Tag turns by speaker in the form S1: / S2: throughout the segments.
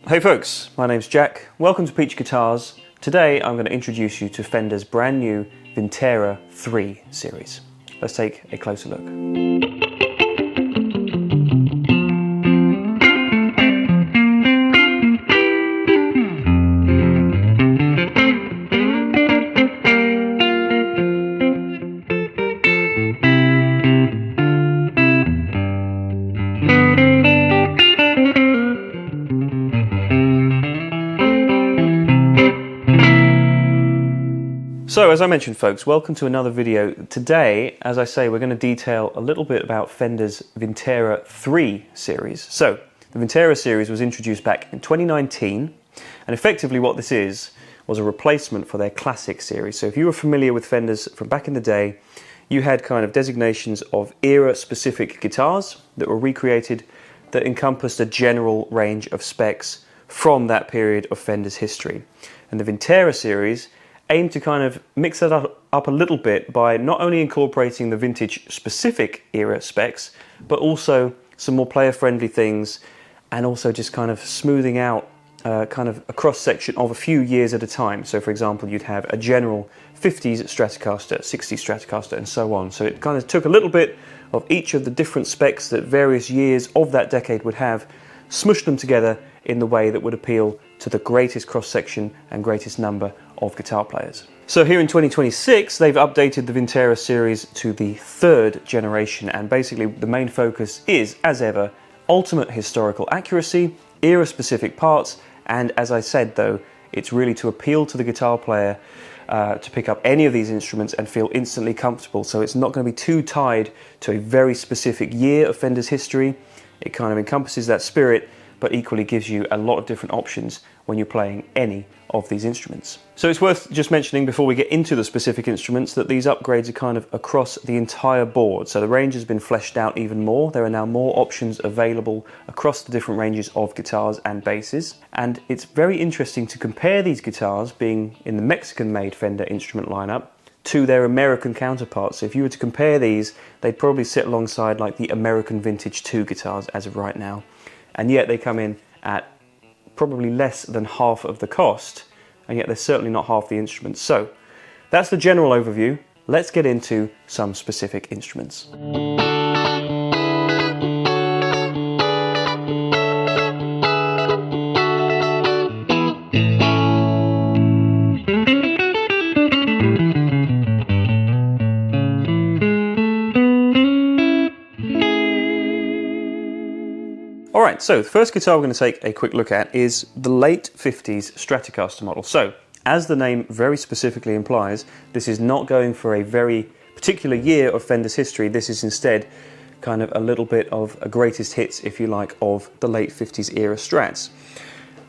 S1: Hey folks, my name's Jack. Welcome to Peach Guitars. Today I'm going to introduce you to Fender's brand new Vintera III series. Let's take a closer look. So, as I mentioned folks, welcome to another video. Today, as I say, we're going to detail a little bit about Fender's Vintera III series. So, the Vintera series was introduced back in 2019, and effectively what this is was a replacement for their classic series. So if you were familiar with Fenders from back in the day, you had kind of designations of era-specific guitars that were recreated that encompassed a general range of specs from that period of Fender's history. And the Vintera series aimed to kind of mix that up a little bit by not only incorporating the vintage specific era specs, but also some more player friendly things, and also just kind of smoothing out kind of a cross section of a few years at a time. So for example, you'd have a general 50s Stratocaster, 60s Stratocaster, and so on. So it kind of took a little bit of each of the different specs that various years of that decade would have, smushed them together in the way that would appeal to the greatest cross-section and greatest number of guitar players. So here in 2026, they've updated the Vintera series to the third generation, and basically the main focus is, as ever, ultimate historical accuracy, era-specific parts, and as I said though, it's really to appeal to the guitar player to pick up any of these instruments and feel instantly comfortable. So it's not going to be too tied to a very specific year of Fender's history. It kind of encompasses that spirit, but equally gives you a lot of different options when you're playing any of these instruments. So it's worth just mentioning before we get into the specific instruments that these upgrades are kind of across the entire board. So the range has been fleshed out even more. There are now more options available across the different ranges of guitars and basses. And it's very interesting to compare these guitars, being in the Mexican-made Fender instrument lineup, to their American counterparts. So if you were to compare these, they'd probably sit alongside like the American Vintage II guitars as of right now. And yet they come in at probably less than half of the cost, and yet they're certainly not half the instruments. So that's the general overview. Let's get into some specific instruments. Alright, so the first guitar we're going to take a quick look at is the late 50s Stratocaster model. So, as the name very specifically implies, this is not going for a very particular year of Fender's history. This is instead kind of a little bit of a greatest hits, if you like, of the late 50s era Strats.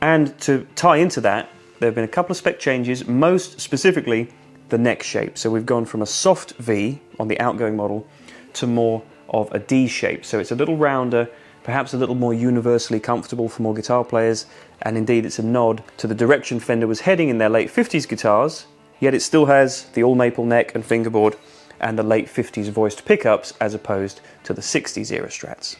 S1: And to tie into that, there have been a couple of spec changes, most specifically the neck shape. So we've gone from a soft V on the outgoing model to more of a D shape. So it's a little rounder, perhaps a little more universally comfortable for more guitar players, and indeed it's a nod to the direction Fender was heading in their late 50s guitars, yet it still has the all maple neck and fingerboard and the late 50s voiced pickups as opposed to the 60s era Strats.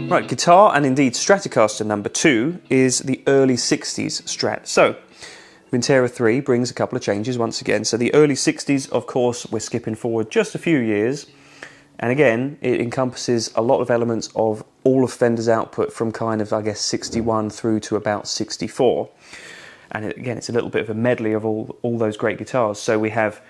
S1: Right, guitar and indeed Stratocaster number 2 is the early 60s Strat. So, Vintera III brings a couple of changes once again. So the early 60s, of course, we're skipping forward just a few years. And again, it encompasses a lot of elements of all of Fender's output from kind of, I guess, 61 through to about 64. And again, it's a little bit of a medley of all those great guitars. So we have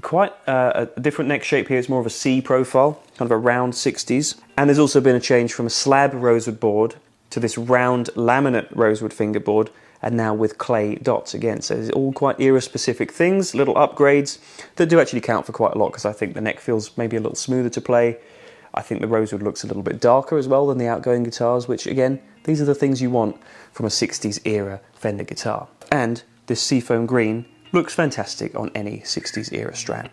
S1: quite a different neck shape here. It's more of a C profile, kind of a round 60s. And there's also been a change from a slab rosewood board to this round laminate rosewood fingerboard, and now with clay dots again. So it's all quite era-specific things, little upgrades that do actually count for quite a lot, because I think the neck feels maybe a little smoother to play. I think the rosewood looks a little bit darker as well than the outgoing guitars, which again, these are the things you want from a 60s era Fender guitar. And this seafoam green looks fantastic on any 60s era Strat.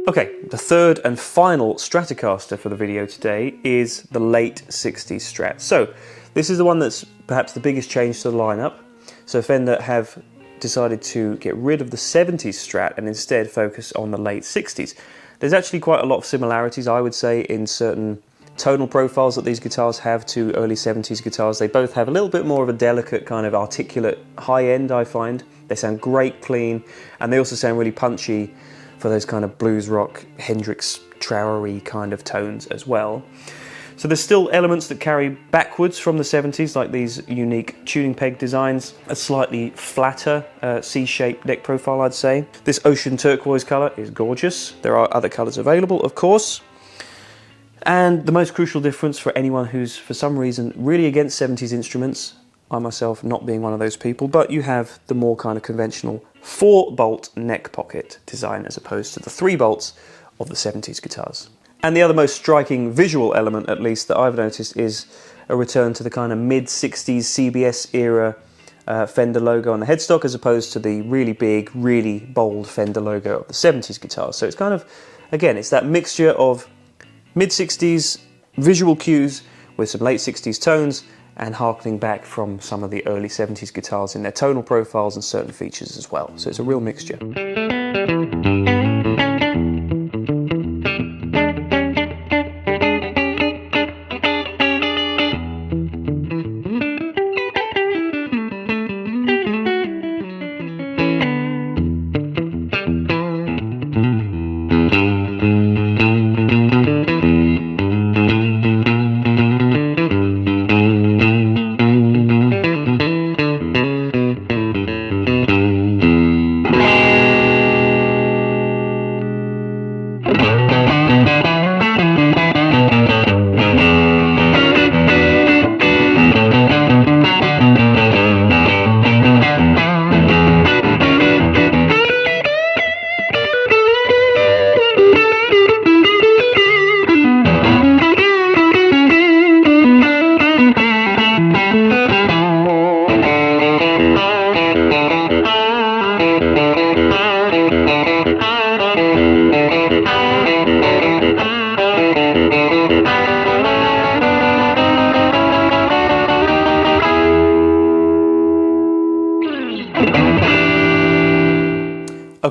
S1: Okay, the third and final Stratocaster for the video today is the late 60s Strat. So this is the one that's perhaps the biggest change to the lineup. So Fender have decided to get rid of the 70s Strat and instead focus on the late 60s. There's actually quite a lot of similarities, I would say, in certain tonal profiles that these guitars have to early 70s guitars. They both have a little bit more of a delicate kind of articulate high end, I find. They sound great clean, and they also sound really punchy for those kind of blues rock, Hendrix, Trowery kind of tones as well. So there's still elements that carry backwards from the 70s, like these unique tuning peg designs, a slightly flatter C-shaped neck profile, I'd say. This ocean turquoise colour is gorgeous. There are other colours available, of course. And the most crucial difference for anyone who's, for some reason, really against 70s instruments, I myself not being one of those people, but you have the more kind of conventional 4-bolt neck pocket design as opposed to the 3 bolts of the 70s guitars. And the other most striking visual element, at least, that I've noticed is a return to the kind of mid-60s CBS era Fender logo on the headstock, as opposed to the really big, really bold Fender logo of the 70s guitars. So it's kind of, again, it's that mixture of mid-60s visual cues with some late 60s tones, and harkening back from some of the early 70s guitars in their tonal profiles and certain features as well. So it's a real mixture.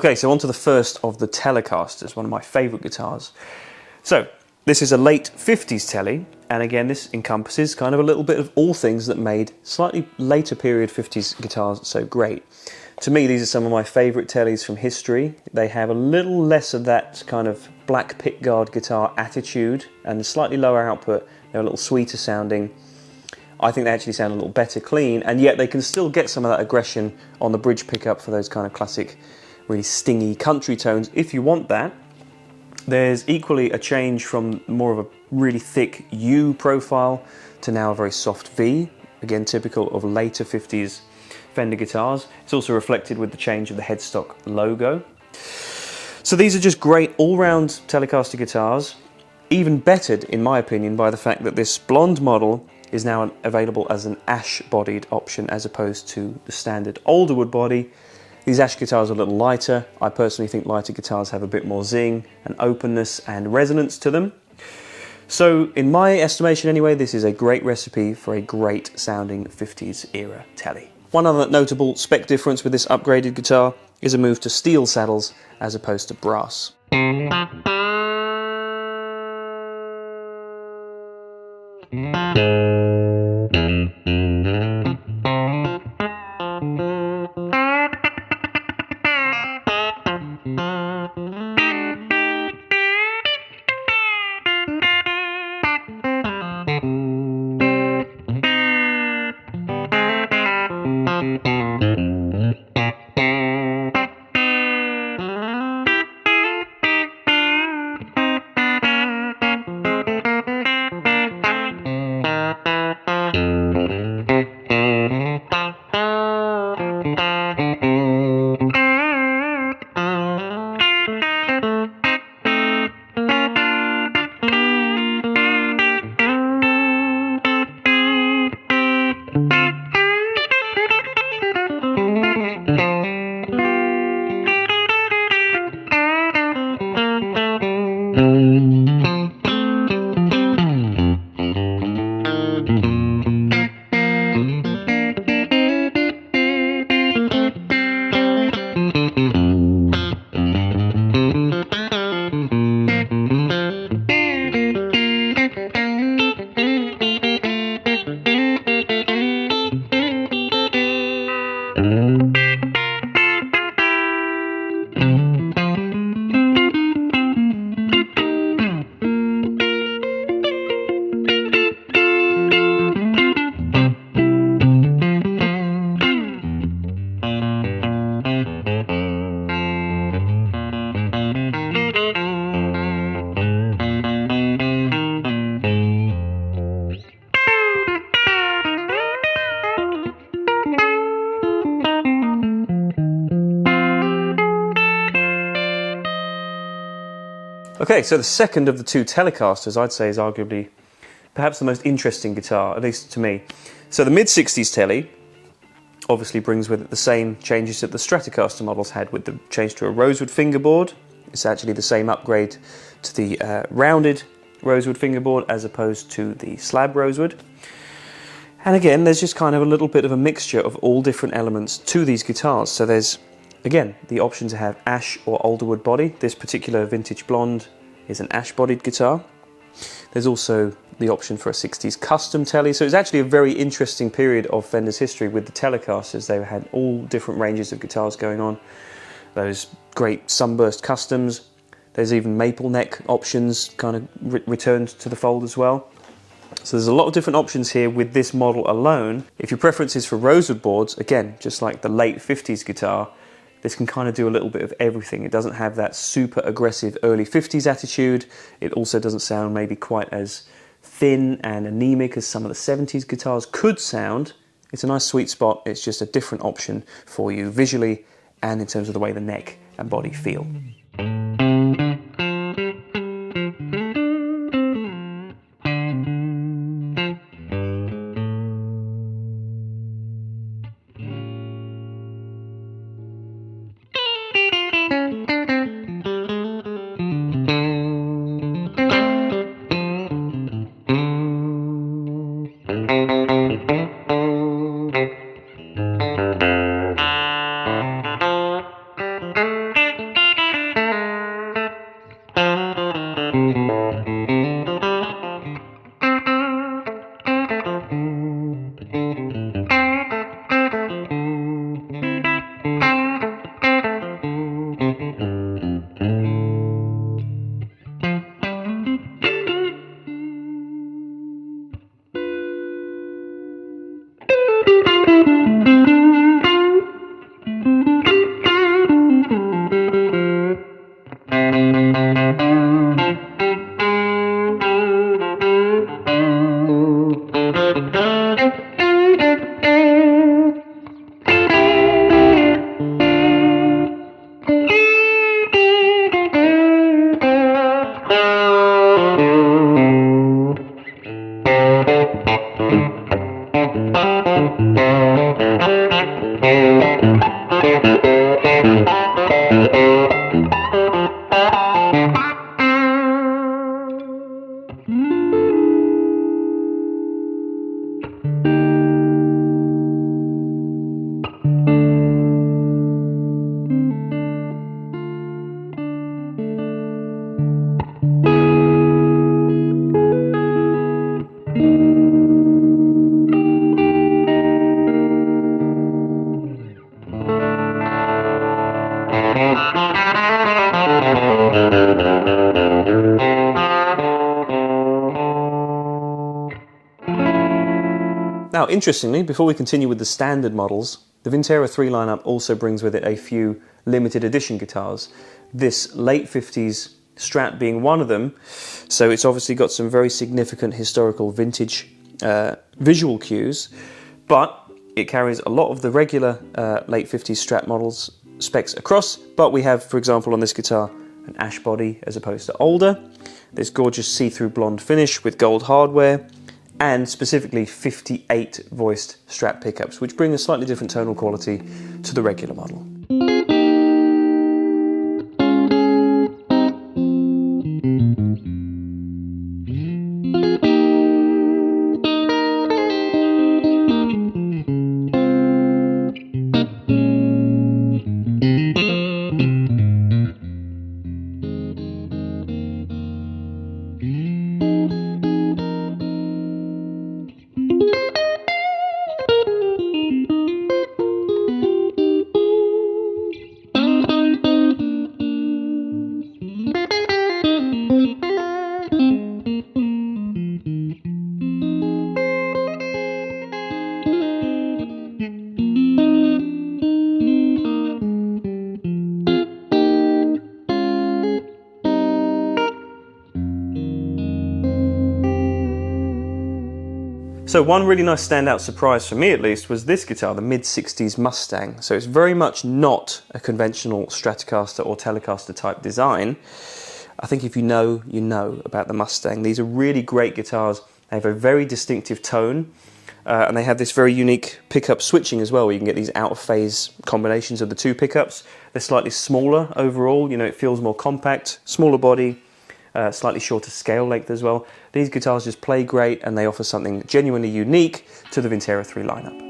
S1: Okay, so on to the first of the Telecasters, one of my favourite guitars. So, this is a late 50s Tele, and again this encompasses kind of a little bit of all things that made slightly later period 50s guitars so great. To me, these are some of my favourite Teles from history. They have a little less of that kind of black pickguard guitar attitude and slightly lower output. They're a little sweeter sounding. I think they actually sound a little better clean, and yet they can still get some of that aggression on the bridge pickup for those kind of classic, really stingy country tones if you want that. There's equally a change from more of a really thick U profile to now a very soft V, again typical of later 50s Fender guitars. It's also reflected with the change of the headstock logo. So these are just great all-round Telecaster guitars, even bettered in my opinion by the fact that this blonde model is now available as an ash-bodied option as opposed to the standard Alderwood body. These ash guitars are a little lighter. I personally think lighter guitars have a bit more zing and openness and resonance to them. So in my estimation anyway, this is a great recipe for a great sounding 50s era Tele. One other notable spec difference with this upgraded guitar is a move to steel saddles as opposed to brass. Okay, so the second of the two Telecasters I'd say is arguably perhaps the most interesting guitar, at least to me. So the mid-60s Tele obviously brings with it the same changes that the Stratocaster models had, with the change to a rosewood fingerboard. It's actually the same upgrade to the rounded rosewood fingerboard as opposed to the slab rosewood. And again, there's just kind of a little bit of a mixture of all different elements to these guitars. So there's, again, the option to have ash or alderwood body. This particular vintage blonde is an ash-bodied guitar. There's also the option for a 60s custom Tele. So it's actually a very interesting period of Fender's history with the Telecasters. They had all different ranges of guitars going on. Those great sunburst customs. There's even maple neck options kind of returned to the fold as well. So there's a lot of different options here with this model alone. If your preference is for rosewood boards, again, just like the late 50s guitar, this can kind of do a little bit of everything. It doesn't have that super aggressive early 50s attitude. It also doesn't sound maybe quite as thin and anemic as some of the 70s guitars could sound. It's a nice sweet spot. It's just a different option for you visually and in terms of the way the neck and body feel. Now, interestingly, before we continue with the standard models, the Vintera III lineup also brings with it a few limited edition guitars. This late 50s Strat being one of them, so it's obviously got some very significant historical vintage visual cues, but it carries a lot of the regular late 50s Strat models specs across, but we have, for example, on this guitar, an ash body as opposed to older, this gorgeous see-through blonde finish with gold hardware, and specifically 58 voiced Strat pickups, which bring a slightly different tonal quality to the regular model. So one really nice standout surprise for me at least was this guitar, the mid-60s Mustang. So it's very much not a conventional Stratocaster or Telecaster type design. I think if you know, you know about the Mustang. These are really great guitars. They have a very distinctive tone and they have this very unique pickup switching as well, where you can get these out of phase combinations of the two pickups. They're slightly smaller overall, you know, it feels more compact, smaller body, slightly shorter scale length as well. These guitars just play great and they offer something genuinely unique to the Vintera III lineup.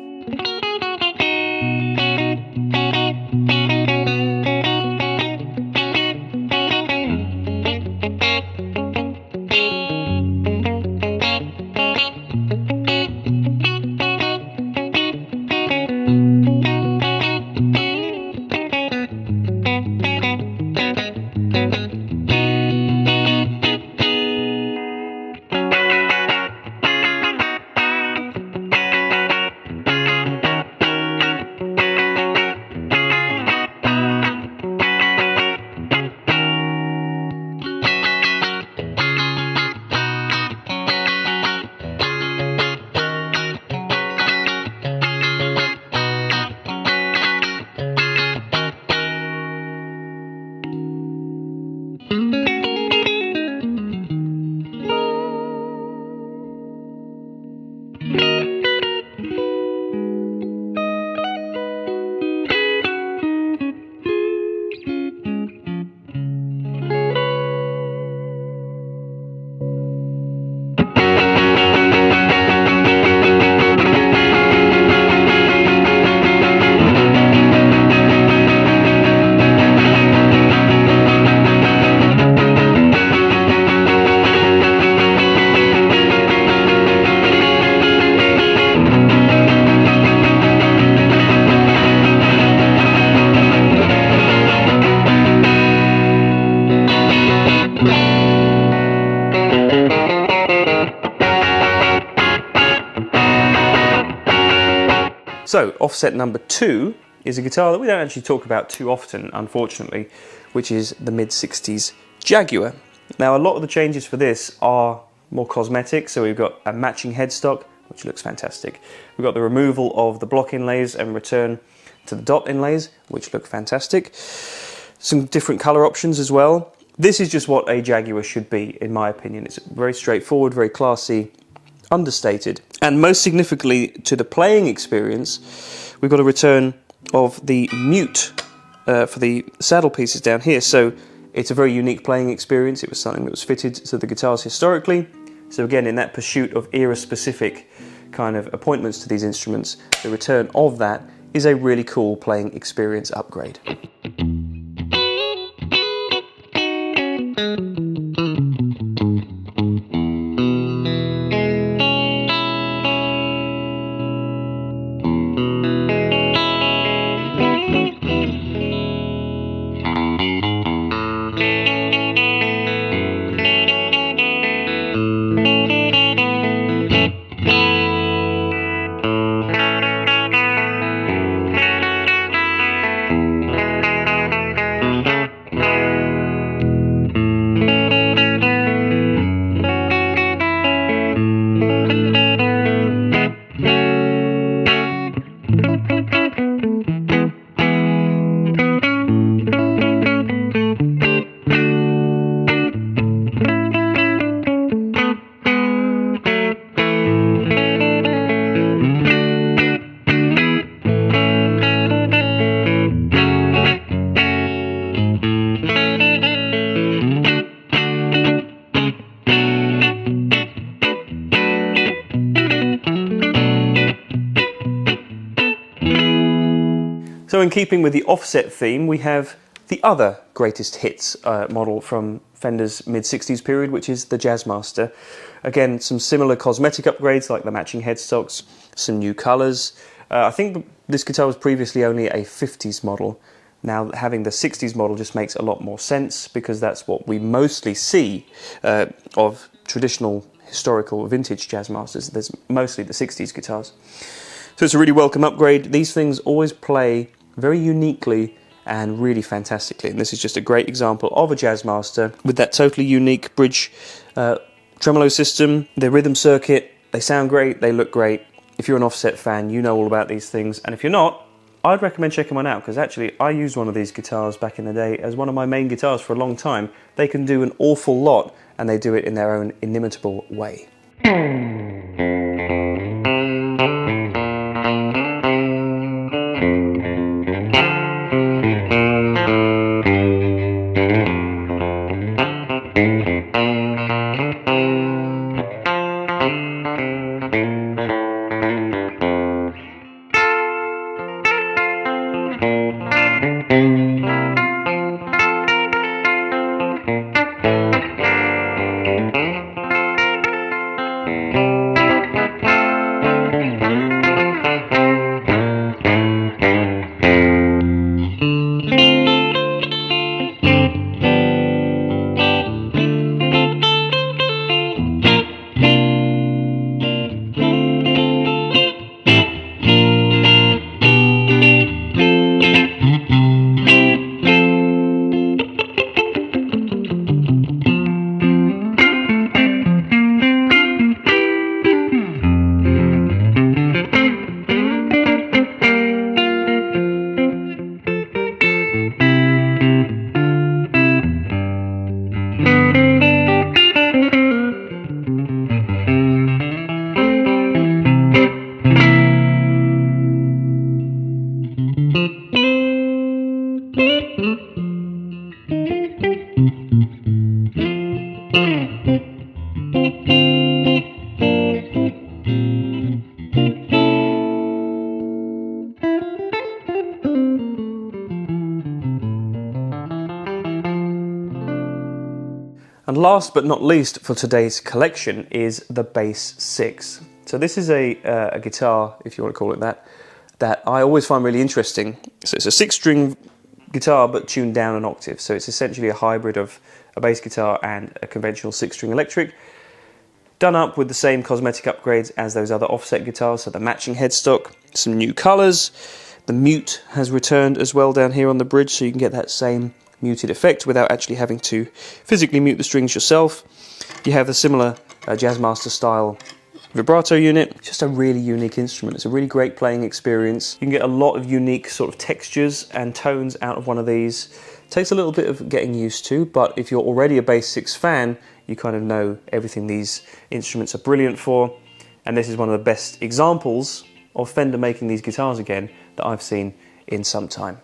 S1: So offset number 2 is a guitar that we don't actually talk about too often, unfortunately, which is the mid-60s Jaguar. Now a lot of the changes for this are more cosmetic, so we've got a matching headstock, which looks fantastic. We've got the removal of the block inlays and return to the dot inlays, which look fantastic. Some different colour options as well. This is just what a Jaguar should be, in my opinion. It's very straightforward, very classy, understated. And most significantly to the playing experience, we've got a return of the mute for the saddle pieces down here. So it's a very unique playing experience. It was something that was fitted to the guitars historically. So again, in that pursuit of era-specific kind of appointments to these instruments, the return of that is a really cool playing experience upgrade. So in keeping with the offset theme, we have the other greatest hits model from Fender's mid-60s period, which is the Jazzmaster. Again, some similar cosmetic upgrades like the matching headstocks, some new colours. I think this guitar was previously only a 50s model. Now having the 60s model just makes a lot more sense because that's what we mostly see of traditional historical vintage Jazzmasters. There's mostly the 60s guitars. So it's a really welcome upgrade. These things always play very uniquely and really fantastically, and this is just a great example of a Jazzmaster with that totally unique bridge tremolo system, their rhythm circuit. They sound great, they look great. If you're an offset fan, you know all about these things, and if you're not, I'd recommend checking one out, because actually I used one of these guitars back in the day as one of my main guitars for a long time. They can do an awful lot, and they do it in their own inimitable way. And last but not least for today's collection is the Bass 6. So this is a guitar, if you want to call it that I always find really interesting. So it's a 6-string guitar but tuned down an octave. So it's essentially a hybrid of a bass guitar and a conventional 6-string electric. done up with the same cosmetic upgrades as those other offset guitars, so the matching headstock, some new colours. The mute has returned as well down here on the bridge, so you can get that same muted effect without actually having to physically mute the strings yourself. You have a similar Jazzmaster style vibrato unit. It's just a really unique instrument. It's a really great playing experience. You can get a lot of unique sort of textures and tones out of one of these. It takes a little bit of getting used to, but if you're already a Bass 6 fan, you kind of know everything these instruments are brilliant for. And this is one of the best examples of Fender making these guitars again that I've seen in some time.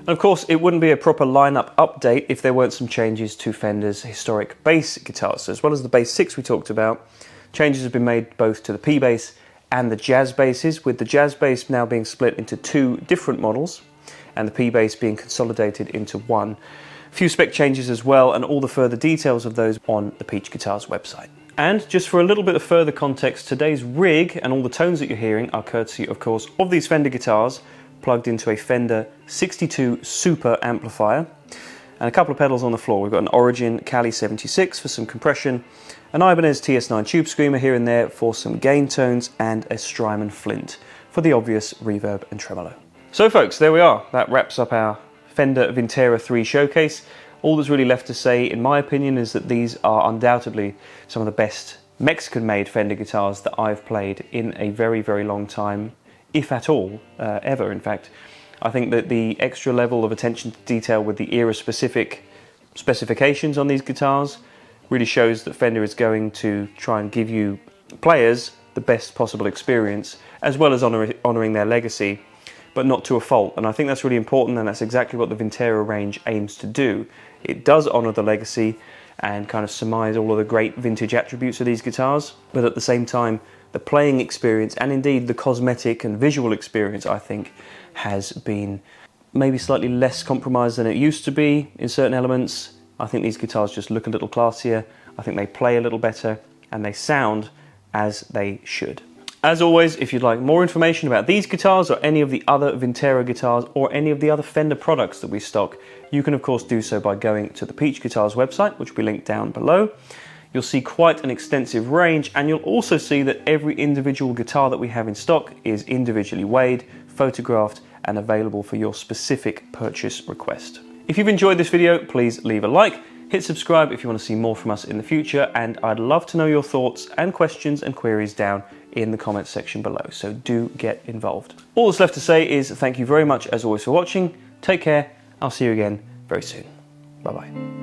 S1: Of course, it wouldn't be a proper lineup update if there weren't some changes to Fender's historic bass guitars. So as well as the Bass 6 we talked about, changes have been made both to the P bass and the Jazz basses, with the Jazz bass now being split into two different models and the P bass being consolidated into one. A few spec changes as well, and all the further details of those on the Peach Guitars website. And just for a little bit of further context, today's rig and all the tones that you're hearing are courtesy, of course, of these Fender guitars plugged into a Fender 62 Super amplifier, and a couple of pedals on the floor. We've got an Origin Cali 76 for some compression, an Ibanez TS9 Tube Screamer here and there for some gain tones, and a Strymon Flint for the obvious reverb and tremolo. So folks, there we are. That wraps up our Fender Vintera III showcase. All that's really left to say, in my opinion, is that these are undoubtedly some of the best Mexican-made Fender guitars that I've played in a very, very long time, if at all, ever in fact. I think that the extra level of attention to detail with the era-specific specifications on these guitars really shows that Fender is going to try and give you players the best possible experience, as well as honouring their legacy, but not to a fault. And I think that's really important, and that's exactly what the Vintera range aims to do. It does honour the legacy and kind of surmise all of the great vintage attributes of these guitars, but at the same time, the playing experience and indeed the cosmetic and visual experience, I think, has been maybe slightly less compromised than it used to be in certain elements. I think these guitars just look a little classier, I think they play a little better, and they sound as they should. As always, if you'd like more information about these guitars or any of the other Vintera guitars or any of the other Fender products that we stock, you can of course do so by going to the Peach Guitars website, which will be linked down below. You'll see quite an extensive range, and you'll also see that every individual guitar that we have in stock is individually weighed, photographed, and available for your specific purchase request. If you've enjoyed this video, please leave a like, hit subscribe if you want to see more from us in the future, and I'd love to know your thoughts and questions and queries down in the comments section below, so do get involved. All that's left to say is thank you very much as always for watching, take care, I'll see you again very soon. Bye bye.